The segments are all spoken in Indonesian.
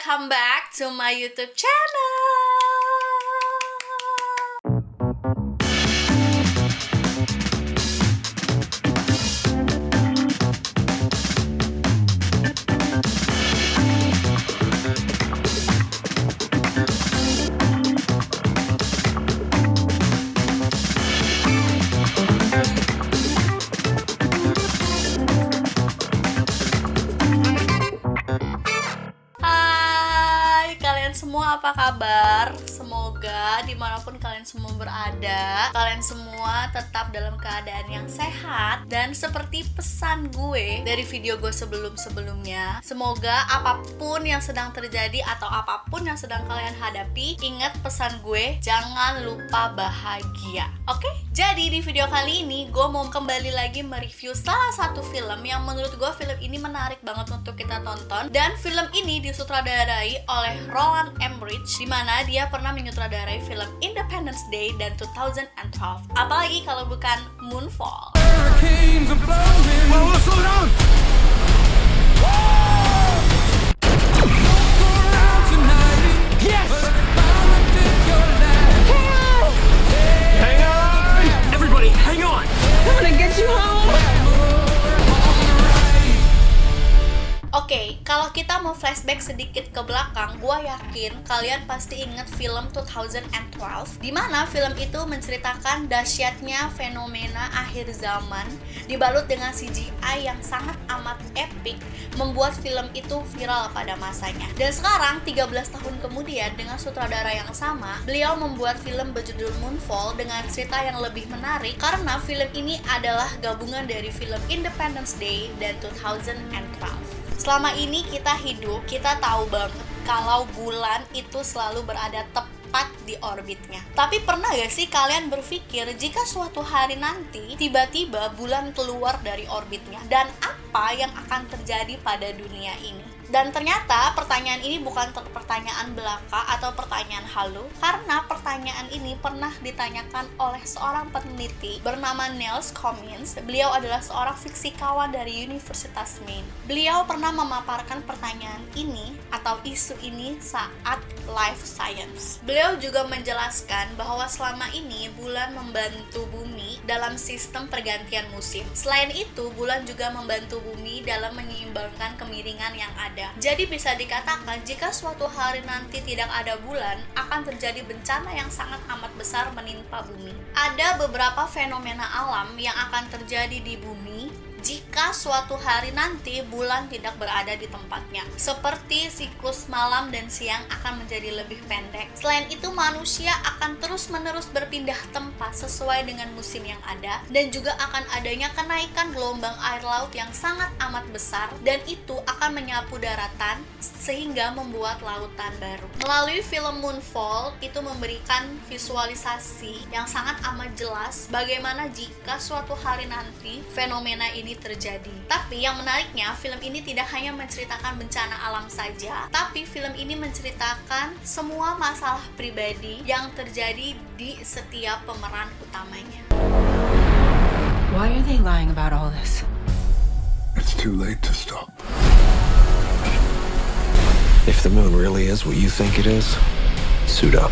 welcome back to my YouTube channel. Semua apa kabar? Semoga dimanapun kalian semua berada, kalian semua tetap dalam keadaan yang sehat. Dan seperti pesan gue dari video gue sebelumnya, semoga apapun yang sedang terjadi atau apapun yang sedang kalian hadapi, ingat pesan gue, jangan lupa bahagia. Oke? Jadi di video kali ini gue mau kembali lagi mereview salah satu film yang menurut gue film ini menarik banget untuk kita tonton. Dan film ini disutradarai oleh Roland Emmerich, di mana dia pernah menyutradarai film Independence Day dan 2012. Apalagi kalau bukan Moonfall. Yes! Hang on! Everybody, hang on! I'm gonna get you home! Oke, kalau kita mau flashback sedikit ke belakang, gue yakin kalian pasti inget film 2012, di mana film itu menceritakan dahsyatnya fenomena akhir zaman dibalut dengan CGI yang sangat amat epik, membuat film itu viral pada masanya. Dan sekarang, 13 tahun kemudian, dengan sutradara yang sama, beliau membuat film berjudul Moonfall dengan cerita yang lebih menarik, karena film ini adalah gabungan dari film Independence Day dan 2012. Selama ini kita hidup, kita tahu banget kalau bulan itu selalu berada tepat di orbitnya. Tapi pernah gak sih kalian berpikir jika suatu hari nanti tiba-tiba bulan keluar dari orbitnya, dan apa yang akan terjadi pada dunia ini? Dan ternyata pertanyaan ini bukan pertanyaan belaka atau pertanyaan halu, karena pertanyaan ini pernah ditanyakan oleh seorang peneliti bernama Niels Commins. Beliau adalah seorang fisikawan dari Universitas Maine. Beliau pernah memaparkan pertanyaan ini atau isu ini saat Life Science. Beliau juga menjelaskan bahwa selama ini bulan membantu bumi dalam sistem pergantian musim. Selain itu, bulan juga membantu bumi dalam menyeimbangkan kemiringan yang ada. Jadi bisa dikatakan jika suatu hari nanti tidak ada bulan, akan terjadi bencana yang sangat amat besar menimpa bumi. Ada beberapa fenomena alam yang akan terjadi di bumi jika suatu hari nanti bulan tidak berada di tempatnya, seperti siklus malam dan siang akan menjadi lebih pendek. Selain itu, manusia akan terus-menerus berpindah tempat sesuai dengan musim yang ada, dan juga akan adanya kenaikan gelombang air laut yang sangat amat besar, dan itu akan menyapu daratan sehingga membuat lautan baru. Melalui film Moonfall, itu memberikan visualisasi yang sangat amat jelas bagaimana jika suatu hari nanti fenomena ini terjadi. Tapi yang menariknya, film ini tidak hanya menceritakan bencana alam saja, tapi film ini menceritakan semua masalah pribadi yang terjadi di setiap pemeran utamanya. Why are they lying about all this? It's too late to stop. If the moon really is what you think it is, suit up.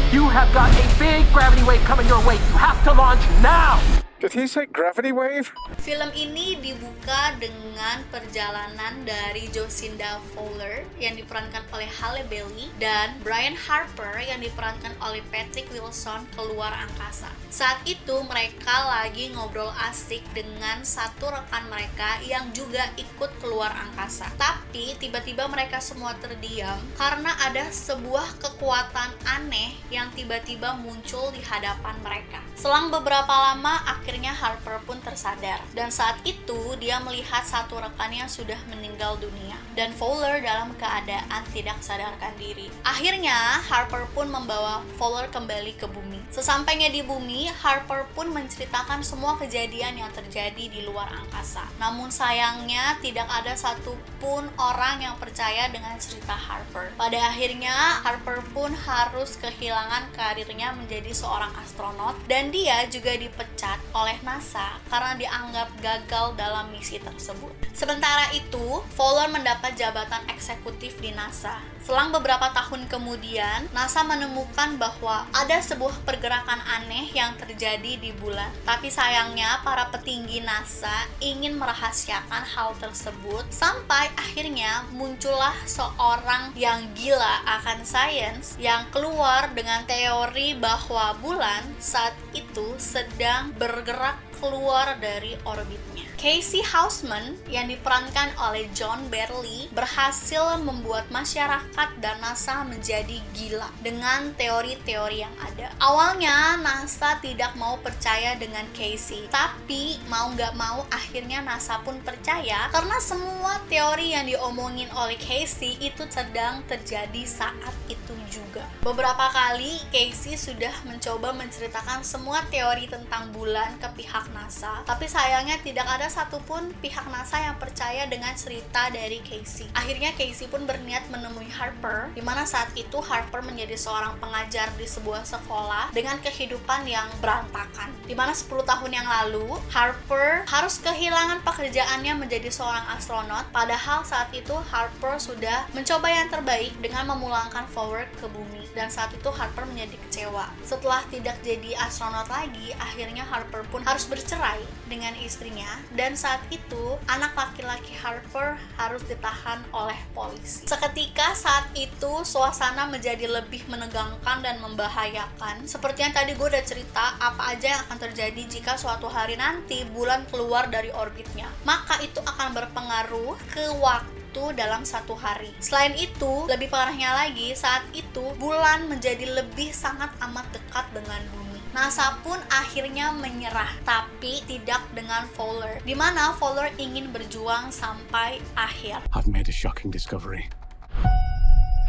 You have got a big gravity wave coming your way. You have to launch now! Did he say gravity wave? Film ini dibuka dengan perjalanan dari Jacinda Fowler yang diperankan oleh Halle Bailey dan Brian Harper yang diperankan oleh Patrick Wilson keluar angkasa. Saat itu mereka lagi ngobrol asik dengan satu rekan mereka yang juga ikut keluar angkasa. Tapi tiba-tiba mereka semua terdiam karena ada sebuah kekuatan aneh yang tiba-tiba muncul di hadapan mereka. Selang beberapa lama, akhirnya Harper pun tersadar. Dan saat itu, dia melihat satu rekannya sudah meninggal dunia. Dan Fowler dalam keadaan tidak sadarkan diri. Akhirnya, Harper pun membawa Fowler kembali ke bumi. Sesampainya di bumi, Harper pun menceritakan semua kejadian yang terjadi di luar angkasa. Namun sayangnya tidak ada satupun orang yang percaya dengan cerita Harper. Pada akhirnya, Harper pun harus kehilangan karirnya menjadi seorang astronot, dan dia juga dipecat oleh NASA karena dianggap gagal dalam misi tersebut. Sementara itu, Fowler mendapat jabatan eksekutif di NASA. Selang beberapa tahun kemudian, NASA menemukan bahwa ada sebuah pergerakan aneh yang terjadi di bulan. Tapi sayangnya, para petinggi NASA ingin merahasiakan hal tersebut sampai akhirnya muncullah seorang yang gila akan sains yang keluar dengan teori bahwa bulan saat itu sedang bergerak keluar dari orbitnya. Casey Houseman yang diperankan oleh John Barley berhasil membuat masyarakat dan NASA menjadi gila dengan teori-teori yang ada. Awalnya NASA tidak mau percaya dengan Casey, tapi mau nggak mau akhirnya NASA pun percaya karena semua teori yang diomongin oleh Casey itu sedang terjadi saat itu juga. Beberapa kali Casey sudah mencoba menceritakan semua teori tentang bulan ke pihak NASA, tapi sayangnya tidak ada satupun pihak NASA yang percaya dengan cerita dari Casey. Akhirnya Casey pun berniat menemui Harper, di mana saat itu Harper menjadi seorang pengajar di sebuah sekolah dengan kehidupan yang berantakan. Di mana 10 tahun yang lalu, Harper harus kehilangan pekerjaannya menjadi seorang astronot, padahal saat itu Harper sudah mencoba yang terbaik dengan memulangkan Fowler ke bumi. Dan saat itu Harper menjadi kecewa. Setelah tidak jadi astronot lagi, akhirnya Harper pun harus bercerai dengan istrinya, dan saat itu anak laki-laki Harper harus ditahan oleh polisi. Seketika saat itu suasana menjadi lebih menegangkan dan membahayakan. Seperti yang tadi gue udah cerita, apa aja yang akan terjadi jika suatu hari nanti bulan keluar dari orbitnya, maka itu akan berpengaruh ke waktu dalam satu hari. Selain itu, lebih parahnya lagi, saat itu bulan menjadi lebih sangat amat dekat dengan bumi. NASA pun akhirnya menyerah, tapi tidak dengan Fowler, di mana Fowler ingin berjuang sampai akhir. I've made a shocking discovery.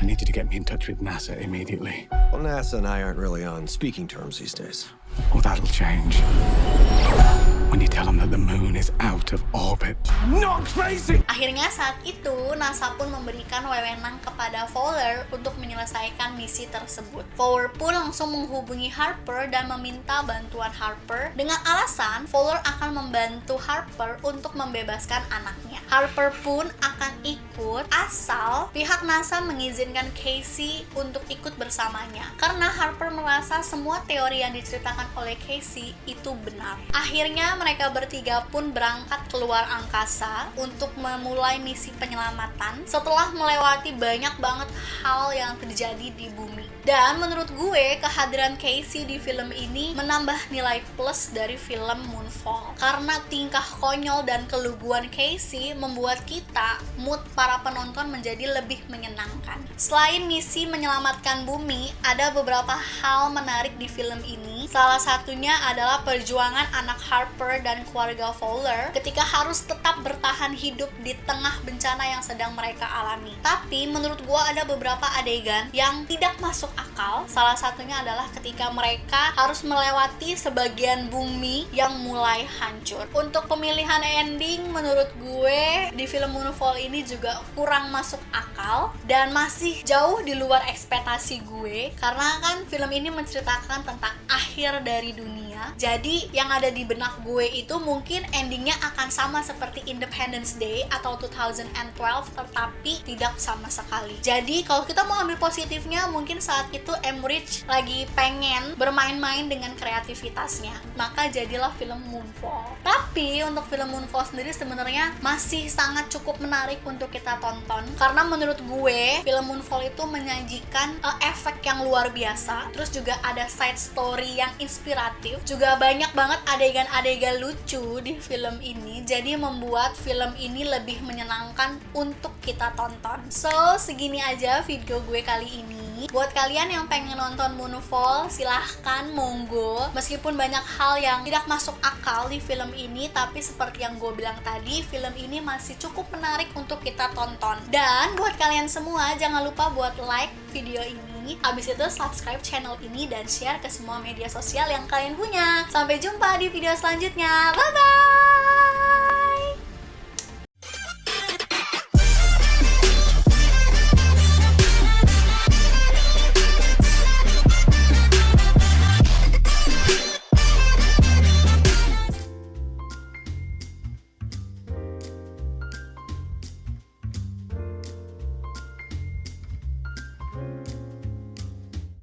I need you to get me in touch with NASA immediately. Well, NASA and I aren't really on speaking terms these days. Oh, that'll change. When you tell them that the moon is out of orbit. Not crazy! Akhirnya saat itu, NASA pun memberikan wewenang kepada Fowler untuk menyelesaikan misi tersebut. Fowler pun langsung menghubungi Harper dan meminta bantuan Harper dengan alasan Fowler akan membantu Harper untuk membebaskan anaknya. Harper pun akan ikut asal pihak NASA mengizinkan Casey untuk ikut bersamanya, karena Harper merasa semua teori yang diceritakan oleh Casey itu benar. Akhirnya mereka bertiga pun berangkat keluar angkasa untuk memulai misi penyelamatan setelah melewati banyak banget hal yang terjadi di bumi. Dan menurut gue, kehadiran Casey di film ini menambah nilai plus dari film Moonfall, karena tingkah konyol dan keluguan Casey membuat kita, mood para penonton menjadi lebih menyenangkan. Selain misi menyelamatkan bumi, ada beberapa hal menarik di film ini. Salah satunya adalah perjuangan anak Harper dan keluarga Fowler ketika harus tetap bertahan hidup di tengah bencana yang sedang mereka alami. Tapi menurut gue ada beberapa adegan yang tidak masuk akal. Salah satunya adalah ketika mereka harus melewati sebagian bumi yang mulai hancur. Untuk pemilihan ending, menurut gue di film Moonfall ini juga kurang masuk akal dan masih jauh di luar ekspektasi gue, karena kan film ini menceritakan tentang akhir dari dunia. Jadi yang ada di benak gue itu mungkin endingnya akan sama seperti Independence Day atau 2012, tetapi tidak sama sekali. Jadi kalau kita mau ambil positifnya, mungkin saat itu Emmerich lagi pengen bermain-main dengan kreativitasnya, maka jadilah film Moonfall. Tapi untuk film Moonfall sendiri sebenarnya masih sangat cukup menarik untuk kita tonton, karena menurut gue film Moonfall itu menyajikan efek yang luar biasa. Terus juga ada side story yang inspiratif, juga banyak banget adegan-adegan lucu di film ini, jadi membuat film ini lebih menyenangkan untuk kita tonton. So, segini aja video gue kali ini. Buat kalian yang pengen nonton Moonfall, silahkan, monggo. Meskipun banyak hal yang tidak masuk akal di film ini, tapi seperti yang gue bilang tadi, film ini masih cukup menarik untuk kita tonton. Dan buat kalian semua, jangan lupa buat like video ini, ini. Abis itu subscribe channel ini dan share ke semua media sosial yang kalian punya. Sampai jumpa di video selanjutnya. Bye-bye!